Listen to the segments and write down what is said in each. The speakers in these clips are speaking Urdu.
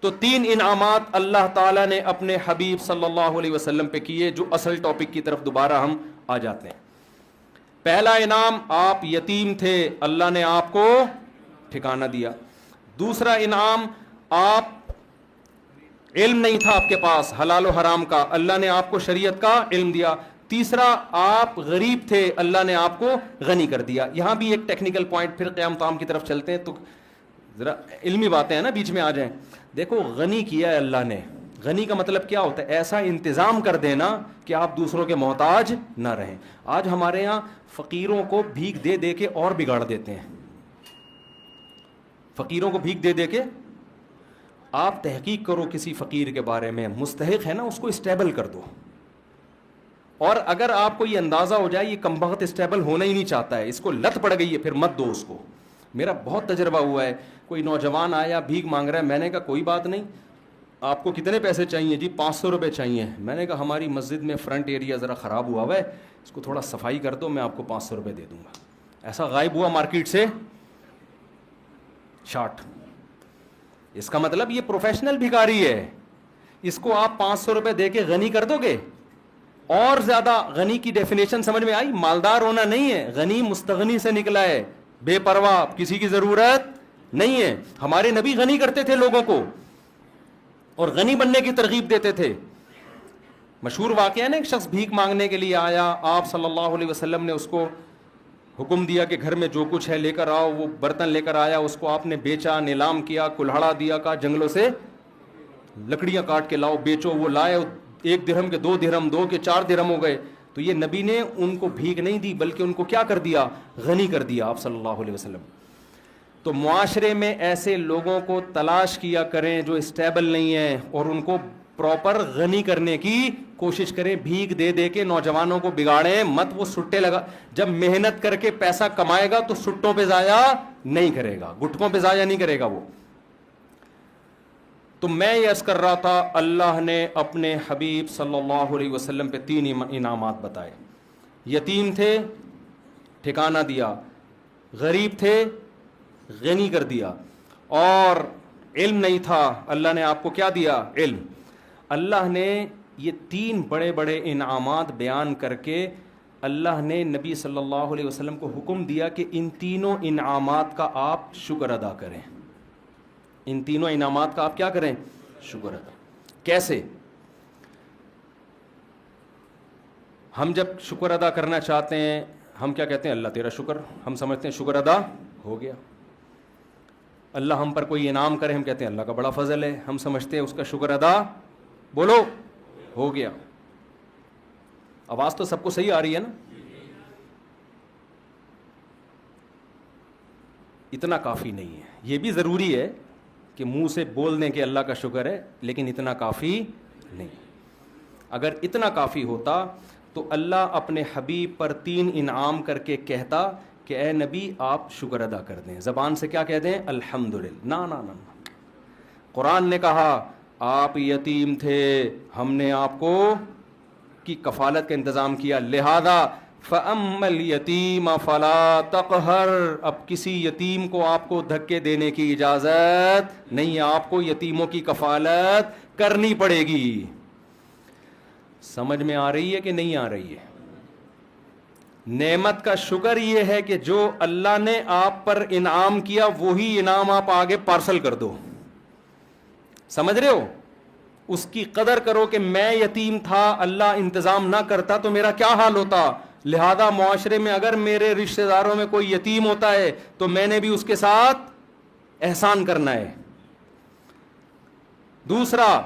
تو 3 انعامات اللہ تعالیٰ نے اپنے حبیب صلی اللہ علیہ وسلم پہ کیے، جو اصل ٹاپک کی طرف دوبارہ ہم آ جاتے ہیں۔ پہلا انعام، آپ یتیم تھے، اللہ نے آپ کو ٹھکانہ دیا۔ دوسرا انعام، آپ علم نہیں تھا آپ کے پاس حلال و حرام کا، اللہ نے آپ کو شریعت کا علم دیا۔ تیسرا، آپ غریب تھے، اللہ نے آپ کو غنی کر دیا۔ یہاں بھی ایک ٹیکنیکل پوائنٹ، پھر قیام تام کی طرف چلتے ہیں تو ذرا علمی باتیں ہیں نا بیچ میں آ جائیں۔ دیکھو، غنی کیا ہے اللہ نے، غنی کا مطلب کیا ہوتا ہے؟ ایسا انتظام کر دینا کہ آپ دوسروں کے محتاج نہ رہیں۔ آج ہمارے ہاں فقیروں کو بھیک دے دے کے اور بگاڑ دیتے ہیں، فقیروں کو بھیک دے دے کے۔ آپ تحقیق کرو کسی فقیر کے بارے میں، مستحق ہے نا، اس کو اسٹیبل کر دو۔ اور اگر آپ کو یہ اندازہ ہو جائے یہ کمبخت اسٹیبل ہونا ہی نہیں چاہتا ہے، اس کو لت پڑ گئی ہے، پھر مت دو اس کو۔ میرا بہت تجربہ ہوا ہے، کوئی نوجوان آیا بھیک مانگ رہا ہے، میں نے کہا کوئی بات نہیں، آپ کو کتنے پیسے چاہیے؟ جی 500 روپے چاہیے۔ میں نے کہا ہماری مسجد میں فرنٹ ایریا ذرا خراب ہوا ہوا ہے، اس کو تھوڑا صفائی کر دو، میں آپ کو 500 روپے دے دوں گا۔ ایسا غائب ہوا مارکیٹ سے شارٹ۔ اس کا مطلب یہ پروفیشنل بھکاری ہے، اس کو آپ 500 روپے دے کے غنی کر دو گے۔ اور زیادہ غنی کی ڈیفینیشن سمجھ میں آئی؟ مالدار ہونا نہیں ہے، غنی مستغنی سے نکلا ہے، بے پرواہ، کسی کی ضرورت نہیں ہے۔ ہمارے نبی غنی کرتے تھے لوگوں کو اور غنی بننے کی ترغیب دیتے تھے۔ مشہور واقعہ ہے نا، ایک شخص بھیک مانگنے کے لیے آیا، آپ صلی اللہ علیہ وسلم نے اس کو حکم دیا کہ گھر میں جو کچھ ہے لے کر آؤ۔ وہ برتن لے کر آیا، اس کو آپ نے بیچا، نیلام کیا، کلہاڑا دیا، کہا جنگلوں سے لکڑیاں کاٹ کے لاؤ بیچو۔ وہ لائے، 1 درہم کے 2 درہم، 2 کے 4 درہم ہو گئے۔ تو یہ نبی نے ان کو بھیک نہیں دی بلکہ ان کو کیا کر دیا؟ غنی کر دیا آپ صلی اللہ علیہ وسلم۔ تو معاشرے میں ایسے لوگوں کو تلاش کیا کریں جو اسٹیبل نہیں ہیں، اور ان کو پراپر غنی کرنے کی کوشش کریں۔ بھیک دے دے کے نوجوانوں کو بگاڑیں مت، وہ سٹے لگا، جب محنت کر کے پیسہ کمائے گا تو سٹوں پہ ضائع نہیں کرے گا، گٹکوں پہ ضائع نہیں کرے گا وہ۔ تو میں یہ عرض کر رہا تھا، اللہ نے اپنے حبیب صلی اللہ علیہ وسلم پہ 3 انعامات بتائے۔ یتیم تھے، ٹھکانہ دیا، غریب تھے، غنی کر دیا، اور علم نہیں تھا، اللہ نے آپ کو کیا دیا؟ علم۔ اللہ نے یہ 3 بڑے بڑے انعامات بیان کر کے اللہ نے نبی صلی اللہ علیہ وسلم کو حکم دیا کہ ان تینوں انعامات کا آپ شکر ادا کریں۔ ان تینوں انعامات کا آپ کیا کریں؟ شکر ادا۔ کیسے؟ ہم جب شکر ادا کرنا چاہتے ہیں ہم کیا کہتے ہیں؟ اللہ تیرا شکر۔ ہم سمجھتے ہیں شکر ادا ہو گیا۔ اللہ ہم پر کوئی انعام کرے ہم کہتے ہیں اللہ کا بڑا فضل ہے، ہم سمجھتے ہیں اس کا شکر ادا بولو ہو گیا۔ آواز تو سب کو صحیح آ رہی ہے نا؟ اتنا کافی نہیں ہے، یہ بھی ضروری ہے کہ منہ سے بول دیں کہ اللہ کا شکر ہے، لیکن اتنا کافی نہیں۔ اگر اتنا کافی ہوتا تو اللہ اپنے حبیب پر 3 انعام کر کے کہتا کہ اے نبی آپ شکر ادا کر دیں، زبان سے کیا کہہ دیں؟ الحمدللہ۔ نا نا نا، قرآن نے کہا آپ یتیم تھے، ہم نے آپ کو کی کفالت کا انتظام کیا، لہذا فَأَمَّا الْيَتِيمَ فَلَا تَقْهَرْ، اب کسی یتیم کو آپ کو دھکے دینے کی اجازت نہیں ہے، آپ کو یتیموں کی کفالت کرنی پڑے گی۔ سمجھ میں آ رہی ہے کہ نہیں آ رہی ہے؟ نعمت کا شکر یہ ہے کہ جو اللہ نے آپ پر انعام کیا وہی انعام آپ آگے پارسل کر دو۔ سمجھ رہے ہو؟ اس کی قدر کرو کہ میں یتیم تھا، اللہ انتظام نہ کرتا تو میرا کیا حال ہوتا۔ لہذا معاشرے میں اگر میرے رشتہ داروں میں کوئی یتیم ہوتا ہے تو میں نے بھی اس کے ساتھ احسان کرنا ہے۔ دوسرا،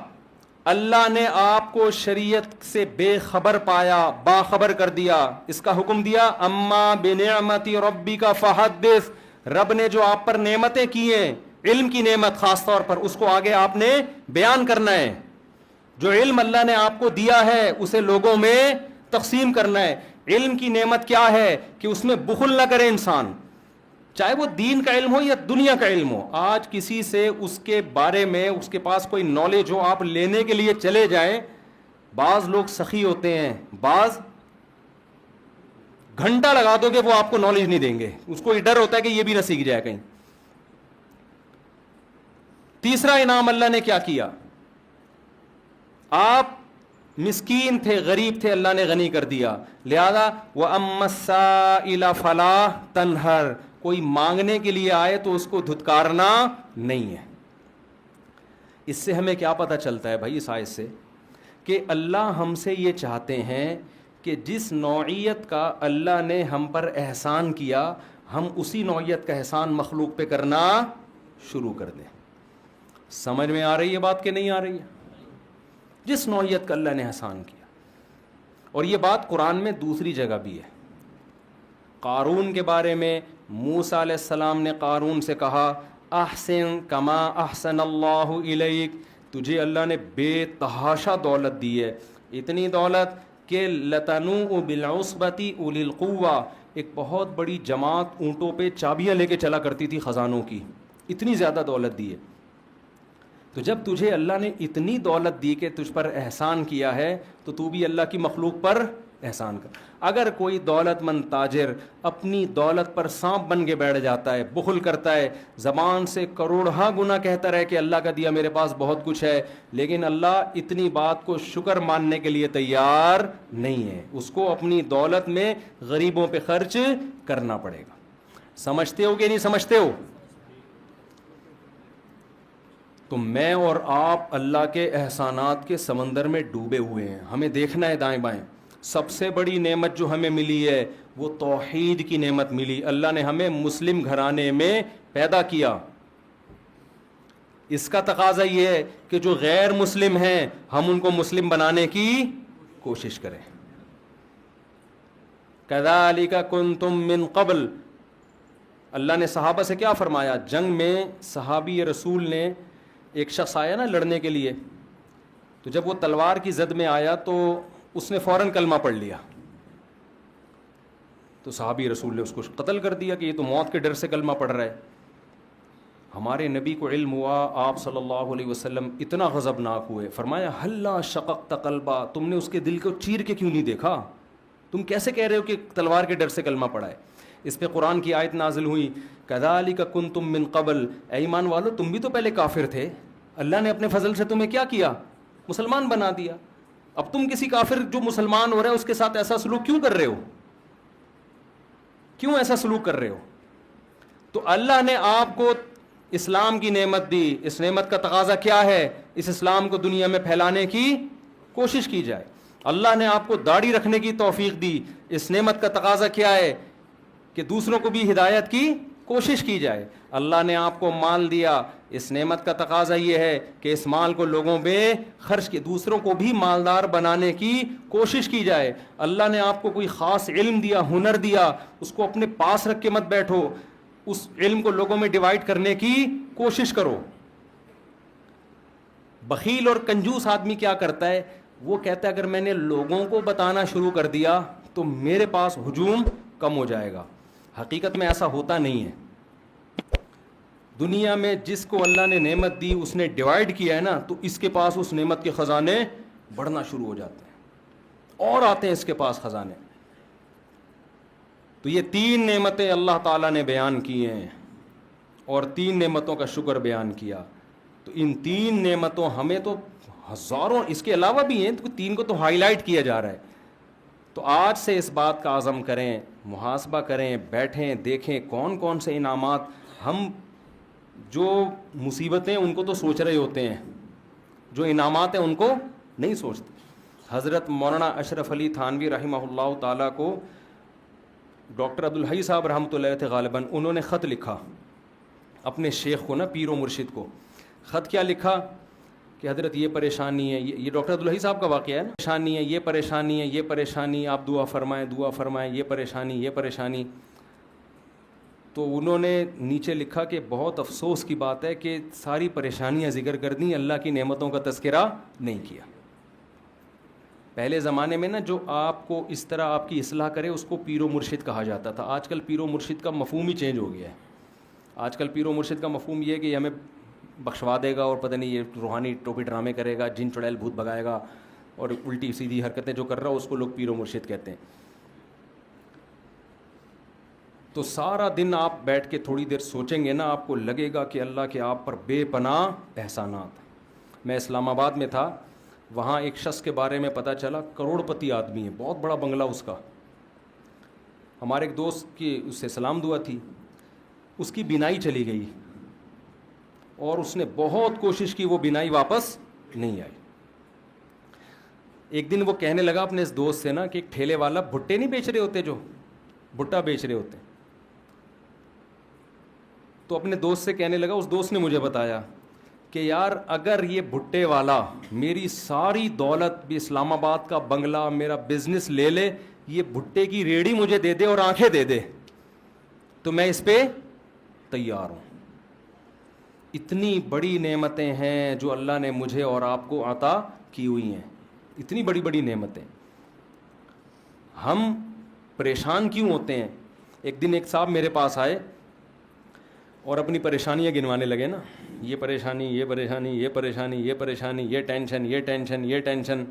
اللہ نے آپ کو شریعت سے بے خبر پایا، باخبر کر دیا، اس کا حکم دیا اما بنعمت ربک فحدث، رب نے جو آپ پر نعمتیں کی ہیں، علم کی نعمت خاص طور پر، اس کو آگے آپ نے بیان کرنا ہے۔ جو علم اللہ نے آپ کو دیا ہے اسے لوگوں میں تقسیم کرنا ہے۔ علم کی نعمت کیا ہے کہ اس میں بخل نہ کرے انسان، چاہے وہ دین کا علم ہو یا دنیا کا علم ہو۔ آج کسی سے اس کے بارے میں اس کے پاس کوئی نالج ہو، آپ لینے کے لیے چلے جائیں، بعض لوگ سخی ہوتے ہیں، بعض گھنٹہ لگا دو کہ وہ آپ کو نالج نہیں دیں گے، اس کو یہ ڈر ہوتا ہے کہ یہ بھی نہ سیکھ جائے کہیں۔ تیسرا انعام اللہ نے کیا کیا؟ آپ مسکین تھے، غریب تھے، اللہ نے غنی کر دیا. لہذا وَأَمَّا السَّائِلَ فَلَا تَنْهَرْ، کوئی مانگنے کے لیے آئے تو اس کو دھتکارنا نہیں ہے. اس سے ہمیں کیا پتہ چلتا ہے بھائی، اس آیت سے، کہ اللہ ہم سے یہ چاہتے ہیں کہ جس نوعیت کا اللہ نے ہم پر احسان کیا، ہم اسی نوعیت کا احسان مخلوق پہ کرنا شروع کر دیں. سمجھ میں آ رہی ہے بات کہ نہیں آ رہی ہے؟ جس نوعیت کا اللہ نے احسان کیا. اور یہ بات قرآن میں دوسری جگہ بھی ہے. قارون کے بارے میں موسیٰ علیہ السلام نے قارون سے کہا احسن کما احسن اللہ الیک، تجھے اللہ نے بے تحاشا دولت دی ہے، اتنی دولت کہ لتنوء بالعصبۃ اولی القوہ، ایک بہت بڑی جماعت اونٹوں پہ چابیاں لے کے چلا کرتی تھی خزانوں کی، اتنی زیادہ دولت دی ہے. تو جب تجھے اللہ نے اتنی دولت دی کہ تجھ پر احسان کیا ہے، تو تو بھی اللہ کی مخلوق پر احسان کر. اگر کوئی دولت مند تاجر اپنی دولت پر سانپ بن کے بیٹھ جاتا ہے، بخل کرتا ہے، زبان سے کروڑہا گنا کہتا رہے کہ اللہ کا دیا میرے پاس بہت کچھ ہے، لیکن اللہ اتنی بات کو شکر ماننے کے لیے تیار نہیں ہے، اس کو اپنی دولت میں غریبوں پہ خرچ کرنا پڑے گا. سمجھتے ہو کہ نہیں سمجھتے ہو؟ تو میں اور آپ اللہ کے احسانات کے سمندر میں ڈوبے ہوئے ہیں. ہمیں دیکھنا ہے دائیں بائیں. سب سے بڑی نعمت جو ہمیں ملی ہے وہ توحید کی نعمت ملی. اللہ نے ہمیں مسلم گھرانے میں پیدا کیا. اس کا تقاضا یہ ہے کہ جو غیر مسلم ہیں ہم ان کو مسلم بنانے کی کوشش کریں. کذالک کنتم من قبل، اللہ نے صحابہ سے کیا فرمایا؟ جنگ میں صحابی رسول نے، ایک شخص آیا نا لڑنے کے لیے، تو جب وہ تلوار کی زد میں آیا تو اس نے فوراً کلمہ پڑھ لیا، تو صحابی رسول نے اس کو قتل کر دیا کہ یہ تو موت کے ڈر سے کلمہ پڑھ رہا ہے. ہمارے نبی کو علم ہوا، آپ صلی اللہ علیہ وسلم اتنا غضبناک ہوئے، فرمایا ہلا شققت قلبا، تم نے اس کے دل کو چیر کے کیوں نہیں دیکھا؟ تم کیسے کہہ رہے ہو کہ تلوار کے ڈر سے کلمہ پڑھا ہے؟ اس پہ قرآن کی آیت نازل ہوئی کذالک کنتم من قبل، اے ایمان والو تم بھی تو پہلے کافر تھے، اللہ نے اپنے فضل سے تمہیں کیا کیا؟ مسلمان بنا دیا. اب تم کسی کافر جو مسلمان ہو رہا ہے اس کے ساتھ ایسا سلوک کیوں کر رہے ہو؟ کیوں ایسا سلوک کر رہے ہو؟ تو اللہ نے آپ کو اسلام کی نعمت دی. اس نعمت کا تقاضا کیا ہے؟ اس اسلام کو دنیا میں پھیلانے کی کوشش کی جائے. اللہ نے آپ کو داڑھی رکھنے کی توفیق دی. اس نعمت کا تقاضا کیا ہے؟ کہ دوسروں کو بھی ہدایت کی کوشش کی جائے. اللہ نے آپ کو مال دیا. اس نعمت کا تقاضا یہ ہے کہ اس مال کو لوگوں میں خرچ کی، دوسروں کو بھی مالدار بنانے کی کوشش کی جائے. اللہ نے آپ کو کوئی خاص علم دیا، ہنر دیا، اس کو اپنے پاس رکھ کے مت بیٹھو، اس علم کو لوگوں میں ڈیوائڈ کرنے کی کوشش کرو. بخیل اور کنجوس آدمی کیا کرتا ہے؟ وہ کہتا ہے اگر میں نے لوگوں کو بتانا شروع کر دیا تو میرے پاس ہجوم کم ہو جائے گا. حقیقت میں ایسا ہوتا نہیں ہے. دنیا میں جس کو اللہ نے نعمت دی اس نے ڈیوائڈ کیا ہے نا، تو اس کے پاس اس نعمت کے خزانے بڑھنا شروع ہو جاتے ہیں اور آتے ہیں اس کے پاس خزانے. تو یہ 3 نعمتیں اللہ تعالیٰ نے بیان کی ہیں اور 3 نعمتوں کا شکر بیان کیا. تو ان 3 نعمتوں ہمیں تو ہزاروں اس کے علاوہ بھی ہیں، تو 3 کو تو ہائی لائٹ کیا جا رہا ہے. تو آج سے اس بات کا عزم کریں، محاسبہ کریں، بیٹھیں دیکھیں کون کون سے انعامات. ہم جو مصیبتیں ان کو تو سوچ رہے ہوتے ہیں، جو انعامات ہیں ان کو نہیں سوچتے. حضرت مولانا اشرف علی تھانوی رحمہ اللہ تعالیٰ کو ڈاکٹر عبدالحی صاحب رحمۃ اللہ تھے غالباً، انہوں نے خط لکھا اپنے شیخ کو نا، پیر و مرشد کو. خط کیا لکھا کہ حضرت یہ پریشانی ہے، یہ ڈاکٹر عبدالحی صاحب کا واقعہ ہے نا، پریشانی ہے، یہ پریشانی ہے، یہ پریشانی، آپ دعا فرمائیں دعا فرمائیں، یہ پریشانی یہ پریشانی. تو انہوں نے نیچے لکھا کہ بہت افسوس کی بات ہے کہ ساری پریشانیاں ذکر کر دیں، اللہ کی نعمتوں کا تذکرہ نہیں کیا. پہلے زمانے میں نا جو آپ کو اس طرح آپ کی اصلاح کرے اس کو پیر و مرشد کہا جاتا تھا. آج کل پیر و مرشد کا مفہوم ہی چینج ہو گیا ہے. آج کل پیر و مرشد کا مفہوم یہ ہے کہ یہ ہمیں بخشوا دے گا اور پتہ نہیں یہ روحانی ٹوپی ڈرامے کرے گا، جن چڑیل بھوت بگائے گا، اور الٹی سیدھی حرکتیں جو کر رہا ہو اس کو لوگ پیر و مرشد کہتے ہیں. تو سارا دن آپ بیٹھ کے تھوڑی دیر سوچیں گے نا، آپ کو لگے گا کہ اللہ کے آپ پر بے پناہ احسانات۔ میں اسلام آباد میں تھا، وہاں ایک شخص کے بارے میں پتہ چلا، کروڑ پتی آدمی ہے، بہت بڑا بنگلہ اس کا۔ ہمارے ایک دوست کی اس سے سلام دعا تھی، اس کی بینائی چلی گئی اور اس نے بہت کوشش کی، وہ بینائی واپس نہیں آئی۔ ایک دن وہ کہنے لگا اپنے اس دوست سے نا کہ ایک ٹھیلے والا بھٹے نہیں بیچ رہے ہوتے، جو بھٹا بیچ رہے ہوتے، تو اپنے دوست سے کہنے لگا، اس دوست نے مجھے بتایا کہ یار اگر یہ بھٹے والا میری ساری دولت بھی، اسلام آباد کا بنگلہ، میرا بزنس لے لے، یہ بھٹے کی ریڑھی مجھے دے دے اور آنکھیں دے دے، تو میں اس پہ تیار ہوں۔ اتنی بڑی نعمتیں ہیں جو اللہ نے مجھے اور آپ کو عطا کی ہوئی ہیں، اتنی بڑی بڑی نعمتیں، ہم پریشان کیوں ہوتے ہیں؟ ایک دن ایک صاحب میرے پاس آئے اور اپنی پریشانیاں گنوانے لگے نا، یہ پریشانی، یہ پریشانی، یہ پریشانی، یہ پریشانی، یہ ٹینشن، یہ ٹینشن، یہ ٹینشن۔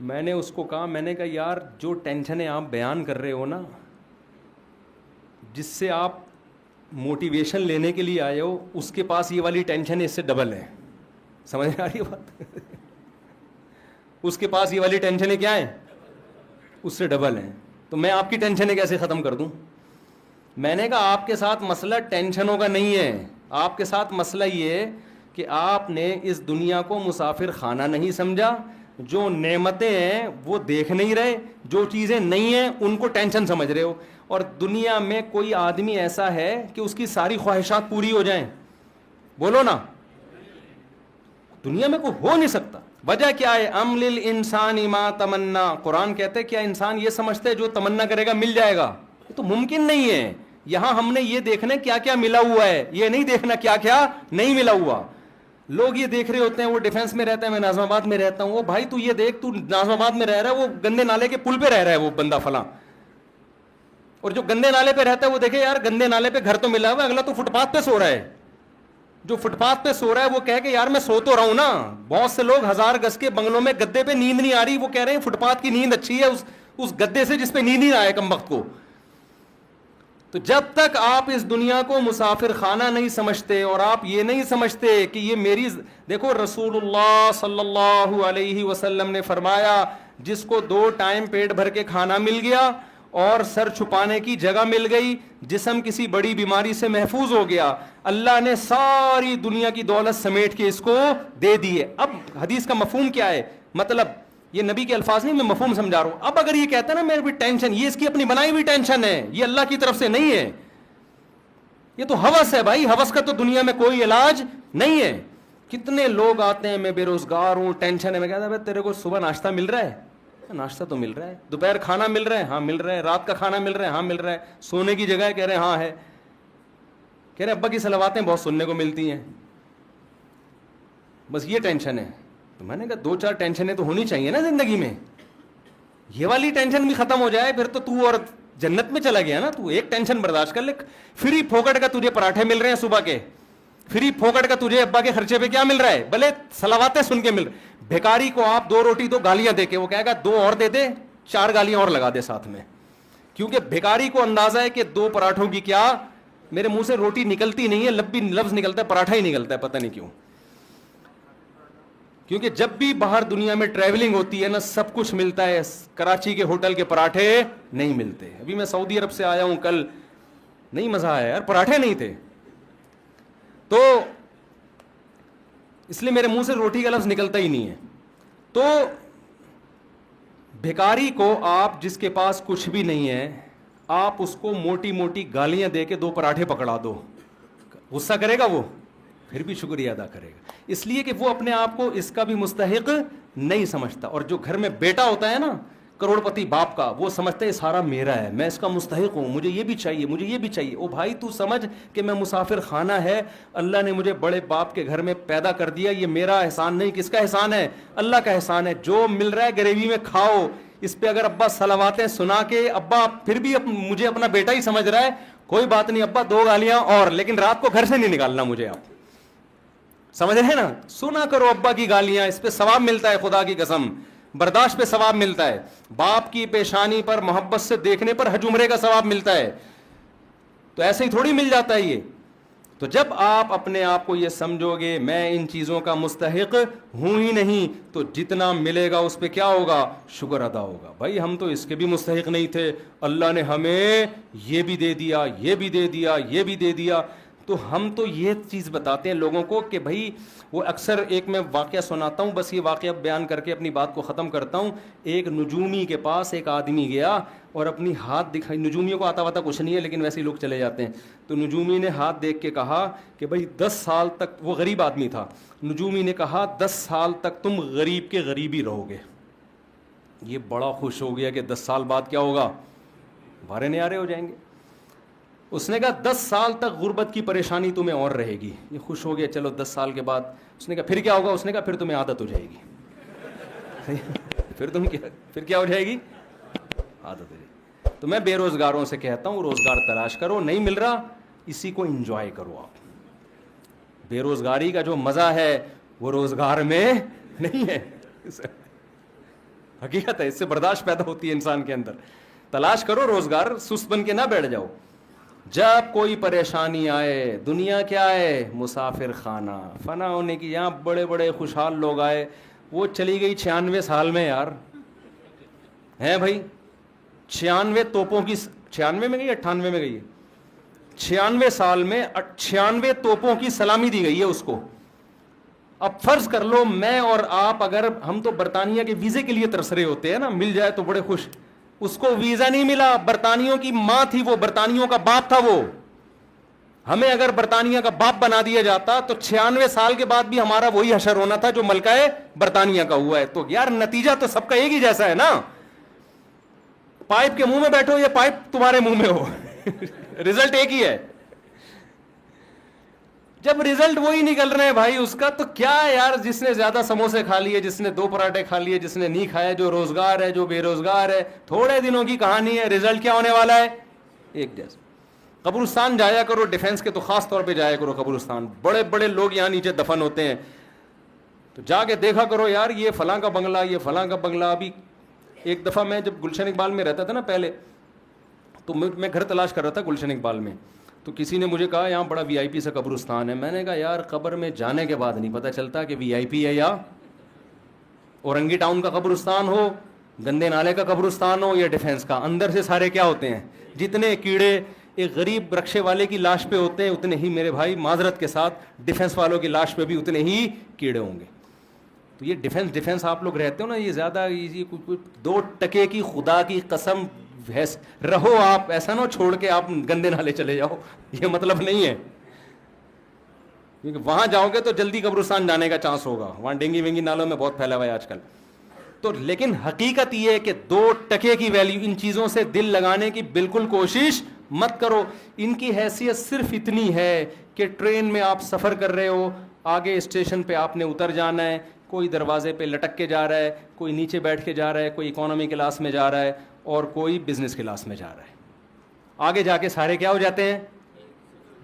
میں نے اس کو کہا، میں نے کہا یار جو ٹینشنیں آپ بیان کر رہے ہو نا، جس سے آپ موٹیویشن لینے کے لیے آئے ہو، اس کے پاس یہ والی ٹینشن اس سے ڈبل ہے۔ سمجھ میں آ رہی ہے بات؟ اس کے پاس یہ والی ٹینشنیں کیا ہیں؟ اس سے ڈبل ہیں۔ تو میں آپ کی ٹینشنیں کیسے ختم کر دوں؟ میں نے کہا آپ کے ساتھ مسئلہ ٹینشنوں کا نہیں ہے، آپ کے ساتھ مسئلہ یہ ہے کہ آپ نے اس دنیا کو مسافر خانہ نہیں سمجھا، جو نعمتیں ہیں وہ دیکھ نہیں رہے، جو چیزیں نہیں ہیں ان کو ٹینشن سمجھ رہے ہو۔ اور دنیا میں کوئی آدمی ایسا ہے کہ اس کی ساری خواہشات پوری ہو جائیں؟ بولو نا، دنیا میں کوئی ہو نہیں سکتا۔ وجہ کیا ہے؟ ام للانسان ما تمنا، قرآن کہتے کیا انسان یہ سمجھتے ہے جو تمنا کرے گا مل جائے گا؟ یہ تو ممکن نہیں ہے۔ یہاں ہم نے یہ دیکھنا کیا کیا ملا ہوا ہے، یہ نہیں دیکھنا کیا کیا نہیں ملا ہوا۔ لوگ یہ دیکھ رہے ہوتے ہیں، وہ ڈیفینس میں رہتا ہے، میں ناظم آباد میں رہتا ہوں، وہ بھائی تو یہ دیکھ، تو ناظم آباد میں رہ رہا ہے، وہ گندے نالے کے پل پہ رہ رہا ہے وہ بندہ فلاں، اور جو گندے نالے پہ رہتا ہے وہ دیکھے یار گندے نالے پہ گھر تو ملا ہوا ہے، اگلا تو فٹ پاتھ پہ سو رہا ہے۔ جو فٹ پاتھ پہ سو رہا ہے وہ کہے کہ یار میں سو تو رہا ہوں نا۔ بہت سے لوگ 1000 گز کے بنگلوں میں گدے پہ نیند نہیں آ رہی، وہ کہہ رہے ہیں فٹ پاتھ کی نیند اچھی ہے اس گدے سے جس پہ نیند نہیں آئے کم وقت کو۔ تو جب تک آپ اس دنیا کو مسافر خانہ نہیں سمجھتے اور آپ یہ نہیں سمجھتے کہ یہ میری، دیکھو رسول اللہ صلی اللہ علیہ وسلم نے فرمایا جس کو 2 ٹائم پیٹ بھر کے کھانا مل گیا اور سر چھپانے کی جگہ مل گئی، جسم کسی بڑی بیماری سے محفوظ ہو گیا، اللہ نے ساری دنیا کی دولت سمیٹ کے اس کو دے دی ہے۔ اب حدیث کا مفہوم کیا ہے؟ مطلب یہ نبی کے الفاظ نہیں، میں مفہوم سمجھا رہا ہوں۔ اب اگر یہ کہتا ہے نا میرے بھی ٹینشن، یہ اس کی اپنی بنائی ہوئی ٹینشن ہے، یہ اللہ کی طرف سے نہیں ہے، یہ تو ہوس ہے بھائی، ہوس کا تو دنیا میں کوئی علاج نہیں ہے۔ کتنے لوگ آتے ہیں میں بے روزگار ہوں، ٹینشن ہے، میں کہتا ہے تیرے کو صبح ناشتہ مل رہا ہے؟ ناشتہ تو مل رہا ہے۔ دوپہر کھانا مل رہا ہے؟ ہاں مل رہا ہے۔ رات کا کھانا مل رہا ہے؟ ہاں مل رہا ہے۔ سونے کی جگہ ہے؟ کہہ رہے ہیں ہاں ہے۔ کہہ رہے ابا کی صلواتیں بہت سننے کو ملتی ہیں، بس یہ ٹینشن ہے۔ تو میں نے کہا 2-4 ٹینشنیں تو ہونی چاہیے نا زندگی میں، یہ والی ٹینشن بھی ختم ہو جائے پھر تو اور جنت میں چلا گیا نا۔ تو ایک ٹینشن برداشت کر لے، فری پھوکٹ کا تجھے پراٹھے مل رہے ہیں صبح کے، فری پھوکٹ کا تجھے ابا کے خرچے پہ کیا مل رہا ہے، بھلے صلواتیں سن کے مل رہے۔ بھیکاری کو آپ 2 روٹی 2 گالیاں دے کے، وہ کہے گا 2 اور دے دے، 4 گالیاں اور لگا دے ساتھ میں، کیونکہ بھیکاری کو اندازہ ہے کہ 2 پراٹھوں کی کیا، میرے منہ سے روٹی نکلتی نہیں ہے، لفظ نکلتا ہے، پراٹھا ہی نکلتا ہے، پتہ نہیں کیوں۔ کیونکہ جب بھی باہر دنیا میں ٹریولنگ ہوتی ہے نا سب کچھ ملتا ہے، کراچی کے ہوٹل کے پراٹھے نہیں ملتے۔ ابھی میں سعودی عرب سے آیا ہوں کل، نہیں مزہ آیا یار، پراٹھے نہیں تھے، تو اس لیے میرے منہ سے روٹی کا لفظ نکلتا ہی نہیں ہے۔ تو بھیکاری کو آپ جس کے پاس کچھ بھی نہیں ہے، آپ اس کو موٹی موٹی گالیاں دے کے 2 پراٹھے پکڑا دو، غصہ کرے گا وہ؟ پھر بھی شکریہ ادا کرے گا، اس لیے کہ وہ اپنے آپ کو اس کا بھی مستحق نہیں سمجھتا۔ اور جو گھر میں بیٹا ہوتا ہے نا کروڑ پتی باپ کا، وہ سمجھتا ہے سارا میرا ہے، میں اس کا مستحق ہوں، مجھے یہ بھی چاہیے، مجھے یہ بھی چاہیے۔ او بھائی تو سمجھ کہ میں مسافر خانہ ہے، اللہ نے مجھے بڑے باپ کے گھر میں پیدا کر دیا، یہ میرا احسان نہیں، کس کا احسان ہے؟ اللہ کا احسان ہے۔ جو مل رہا ہے گریوی میں کھاؤ، اس پہ اگر ابا صلواتیں سنا کے، ابا پھر بھی مجھے اپنا بیٹا ہی سمجھ رہا ہے، کوئی بات نہیں ابا 2 گالیاں اور، لیکن رات کو گھر سے نہیں نکالنا مجھے، آپ سمجھ رہے ہیں نا؟ سنا کرو ابا کی گالیاں، اس پہ ثواب ملتا ہے، خدا کی قسم برداشت پہ ثواب ملتا ہے، باپ کی پیشانی پر محبت سے دیکھنے پر حج عمرے کا ثواب ملتا ہے۔ تو ایسے ہی تھوڑی مل جاتا ہے یہ. تو جب آپ اپنے آپ کو یہ سمجھو گے میں ان چیزوں کا مستحق ہوں ہی نہیں, تو جتنا ملے گا اس پہ کیا ہوگا, شکر ادا ہوگا. بھائی ہم تو اس کے بھی مستحق نہیں تھے, اللہ نے ہمیں یہ بھی دے دیا, یہ بھی دے دیا, یہ بھی دے دیا. تو ہم تو یہ چیز بتاتے ہیں لوگوں کو کہ بھائی وہ اکثر ایک میں واقعہ سناتا ہوں, بس یہ واقعہ بیان کر کے اپنی بات کو ختم کرتا ہوں. ایک نجومی کے پاس ایک آدمی گیا اور اپنی ہاتھ دکھائی, نجومیوں کو آتا واتا کچھ نہیں ہے لیکن ویسے ہی لوگ چلے جاتے ہیں. تو نجومی نے ہاتھ دیکھ کے کہا کہ بھائی 10 سال تک, وہ غریب آدمی تھا, نجومی نے کہا 10 سال تک تم غریب کے غریب ہی رہو گے. یہ بڑا خوش ہو گیا کہ 10 سال بعد کیا ہوگا, بھارے نیارے ہو جائیں گے. اس نے کہا 10 سال تک غربت کی پریشانی تمہیں اور رہے گی. یہ خوش ہو گیا, چلو 10 سال کے بعد. اس نے کہا پھر کیا ہوگا, اس نے کہا پھر تمہیں عادت ہو جائے گی. پھر کیا ہو جائے گی, عادت ہو جائے گی. تو میں بے روزگاروں سے کہتا ہوں روزگار تلاش کرو, نہیں مل رہا اسی کو انجوائے کرو. آپ بے روزگاری کا جو مزہ ہے وہ روزگار میں نہیں ہے, حقیقت ہے, اس سے برداشت پیدا ہوتی ہے انسان کے اندر. تلاش کرو روزگار, سست بن کے نہ بیٹھ جاؤ. جب کوئی پریشانی آئے, دنیا کیا ہے, مسافر خانہ, فنا ہونے کی. یہاں بڑے بڑے خوشحال لوگ آئے, وہ چلی گئی 96 سال میں یار, ہیں بھائی 96 توپوں کی, 96 میں گئی 98 میں گئی ہے, 96 سال میں 96 توپوں کی سلامی دی گئی ہے اس کو. اب فرض کر لو میں اور آپ, اگر ہم تو برطانیہ کے ویزے کے لیے ترس رہے ہوتے ہیں نا, مل جائے تو بڑے خوش. اس کو ویزا نہیں ملا, برطانیوں کی ماں تھی وہ, برطانیوں کا باپ تھا وہ. ہمیں اگر برطانیہ کا باپ بنا دیا جاتا تو 96 سال کے بعد بھی ہمارا وہی حشر ہونا تھا جو ملکہ برطانیہ کا ہوا ہے. تو یار نتیجہ تو سب کا ایک ہی جیسا ہے نا, پائپ کے منہ میں بیٹھو یا پائپ تمہارے منہ میں ہو, رزلٹ ایک ہی ہے. جب رزلٹ وہی نکل رہے ہیں بھائی اس کا, تو کیا ہے یار, جس نے زیادہ سموسے کھا لیے, جس نے 2 پراٹھے کھا لیے, جس نے نہیں کھایا, جو روزگار ہے, جو بے روزگار ہے, تھوڑے دنوں کی کہانی ہے, رزلٹ کیا ہونے والا ہے, ایک جیسا. قبرستان جایا کرو, ڈیفنس کے تو خاص طور پہ جایا کرو قبرستان, بڑے بڑے لوگ یہاں نیچے دفن ہوتے ہیں, تو جا کے دیکھا کرو یار یہ فلاں کا بنگلہ, یہ فلاں کا بنگلہ. ابھی ایک دفعہ میں جب گلشن اقبال میں رہتا تھا نا پہلے, تو میں گھر تلاش کر رہا تھا گلشن اقبال میں, تو کسی نے مجھے کہا یہاں بڑا وی آئی پی سا قبرستان ہے. میں نے کہا یار قبر میں جانے کے بعد نہیں پتہ چلتا کہ وی آئی پی ہے یا اورنگی ٹاؤن کا قبرستان ہو, گندے نالے کا قبرستان ہو, یا ڈیفنس کا. اندر سے سارے کیا ہوتے ہیں, جتنے کیڑے ایک غریب رکشے والے کی لاش پہ ہوتے ہیں اتنے ہی میرے بھائی معذرت کے ساتھ ڈیفنس والوں کی لاش پہ بھی اتنے ہی کیڑے ہوں گے. تو یہ ڈیفنس آپ لوگ رہتے ہو نا, یہ زیادہ 2 ٹکے کی خدا کی قسم رہو آپ, ایسا نہ چھوڑ کے آپ گندے نالے چلے جاؤ, یہ مطلب نہیں ہے. کیونکہ وہاں جاؤ گے تو جلدی قبرستان جانے کا چانس ہوگا, وہاں ڈینگی وینگی نالوں میں بہت پھیلا ہوا ہے آج کل. تو لیکن حقیقت یہ ہے کہ 2 ٹکے کی ویلیو, ان چیزوں سے دل لگانے کی بالکل کوشش مت کرو. ان کی حیثیت صرف اتنی ہے کہ ٹرین میں آپ سفر کر رہے ہو, آگے اسٹیشن پہ آپ نے اتر جانا ہے, کوئی دروازے پہ لٹک کے جا رہا ہے, کوئی نیچے بیٹھ کے جا رہا ہے, کوئی اکانومی کلاس میں جا رہا ہے, اور کوئی بزنس کلاس میں جا رہا ہے. آگے جا کے سارے کیا ہو جاتے ہیں,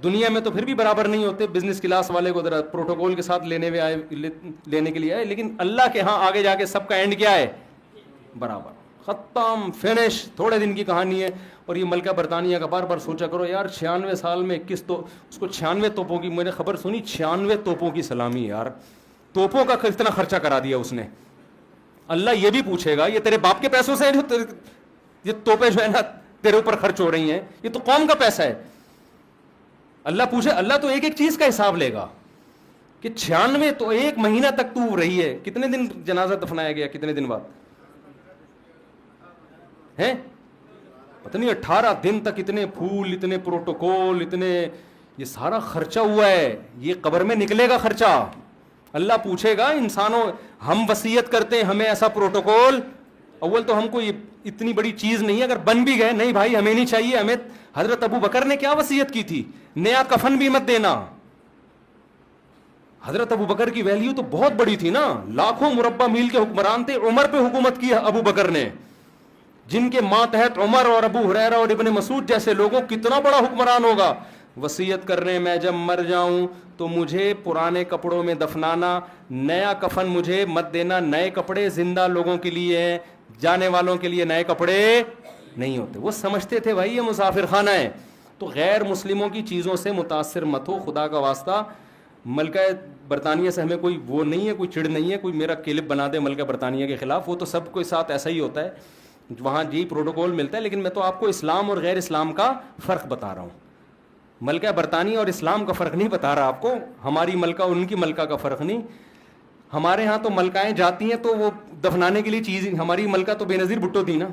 دنیا میں تو پھر بھی برابر نہیں ہوتے. بزنس کلاس والے کو ذرا پروٹوکول کے ساتھ لینے کے لیے آئے, لیکن اللہ کے ہاں آگے جا کے سب کا اینڈ کیا ہے, برابر, ختم, فنش. تھوڑے دن کی کہانی ہے. اور یہ ملکہ برطانیہ کا بار بار سوچا کرو یار 96 سال میں اس کو 96 توپوں کی, میں نے خبر سنی 96 توپوں کی سلامی. یار توپوں کا اتنا خرچہ کرا دیا اس نے. اللہ یہ بھی پوچھے گا یہ تیرے باپ کے پیسوں سے جو یہ توپیں جو ہے نا تیرے اوپر خرچ ہو رہی ہیں, یہ تو قوم کا پیسہ ہے. اللہ پوچھے, اللہ تو ایک ایک چیز کا حساب لے گا کہ 96 تو 1 مہینہ تک تو رہی ہے. کتنے دن جنازہ دفنایا گیا, کتنے دن بعد ہیں پتہ نہیں, 18 دن تک اتنے پھول, اتنے پروٹوکول, اتنے یہ سارا خرچہ ہوا ہے. یہ قبر میں نکلے گا خرچہ. اللہ پوچھے گا انسانوں, ہم وصیت کرتے ہیں ہمیں ایسا پروٹوکول, اول تو ہم کو یہ اتنی بڑی چیز نہیں ہے, اگر بن بھی گئے نہیں بھائی ہمیں نہیں چاہیے. ہمیں حضرت ابو بکر نے کیا وصیت کی تھی, نیا کفن بھی مت دینا. حضرت ابو بکر کی ویلیو تو بہت بڑی تھی نا, لاکھوں مربع میل کے حکمران تھے. عمر پہ حکومت کی ابو بکر نے, جن کے ماتحت عمر اور ابو ہریرہ اور ابن مسعود جیسے لوگوں, کتنا بڑا حکمران ہوگا. وصیت کر رہے, میں جب مر جاؤں تو مجھے پرانے کپڑوں میں دفنانا, نیا کفن مجھے مت دینا. نئے کپڑے زندہ لوگوں کے لیے ہیں, جانے والوں کے لیے نئے کپڑے نہیں ہوتے. وہ سمجھتے تھے بھائی یہ مسافر خانہ ہے. تو غیر مسلموں کی چیزوں سے متاثر مت ہو خدا کا واسطہ. ملکہ برطانیہ سے ہمیں کوئی وہ نہیں ہے, کوئی چڑ نہیں ہے, کوئی میرا کلپ بنا دے ملکہ برطانیہ کے خلاف, وہ تو سب کے ساتھ ایسا ہی ہوتا ہے, وہاں جی پروٹوکول ملتا ہے. لیکن میں تو آپ کو اسلام اور غیر اسلام کا فرق بتا رہا ہوں. ملکہ برطانیہ اور اسلام کا فرق نہیں بتا رہا آپ کو, ہماری ملکہ اور ان کی ملکہ کا فرق نہیں. ہمارے ہاں تو ملکائیں جاتی ہیں تو وہ دفنانے کے لیے چیز, ہماری ملکہ تو بے نظیر بھٹو تھی نا.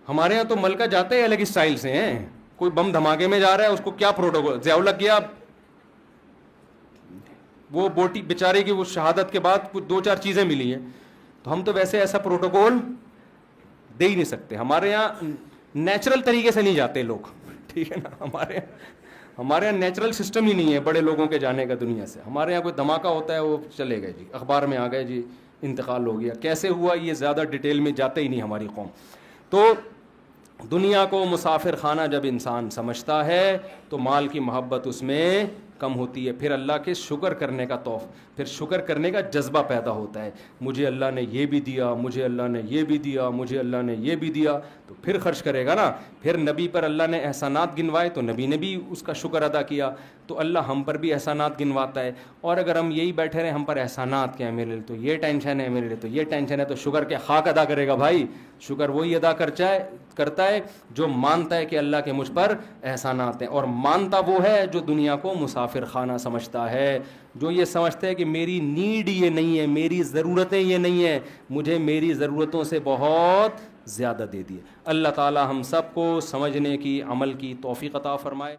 ہمارے ہاں تو ملکہ جاتے ہیں الگ اسٹائل سے ہیں. کوئی بم دھماکے میں جا رہا ہے اس کو کیا پروٹوکول, ضیاء الحق گیا وہ بوٹی بیچارے کی وہ شہادت کے بعد کچھ 2-4 چیزیں ملی ہیں, تو ہم تو ویسے ایسا پروٹوکول دے ہی نہیں سکتے. ہمارے یہاں نیچرل طریقے سے نہیں جاتے لوگ, ٹھیک ہے نا. ہمارے یہاں نیچرل سسٹم ہی نہیں ہے بڑے لوگوں کے جانے کا دنیا سے. ہمارے یہاں کوئی دھماکہ ہوتا ہے وہ چلے گئے جی, اخبار میں آ گئے جی انتقال ہو گیا, کیسے ہوا یہ زیادہ ڈیٹیل میں جاتے ہی نہیں ہماری قوم. تو دنیا کو مسافر خانہ جب انسان سمجھتا ہے تو مال کی محبت اس میں کم ہوتی ہے. پھر اللہ کے شکر کرنے کا پھر شکر کرنے کا جذبہ پیدا ہوتا ہے. مجھے اللہ نے یہ بھی دیا, مجھے اللہ نے یہ بھی دیا, مجھے اللہ نے یہ بھی دیا, تو پھر خرچ کرے گا نا. پھر نبی پر اللہ نے احسانات گنوائے تو نبی نے بھی اس کا شکر ادا کیا, تو اللہ ہم پر بھی احسانات گنواتا ہے. اور اگر ہم یہی بیٹھے رہے ہم پر احسانات کیا ہے, میرے لیے تو یہ ٹینشن ہے, میرے لیے تو یہ ٹینشن ہے, تو شکر کے خاک ادا کرے گا بھائی. شکر وہی ادا کرتا ہے جو مانتا ہے کہ اللہ کے مجھ پر احسانات ہیں. اور مانتا وہ ہے جو دنیا کو مسافر خانہ سمجھتا ہے, جو یہ سمجھتا ہے کہ میری نیڈ یہ نہیں ہے, میری ضرورتیں یہ نہیں ہیں, مجھے میری ضرورتوں سے بہت زیادہ دے دیے. اللہ تعالی ہم سب کو سمجھنے کی, عمل کی توفیق عطا فرمائے.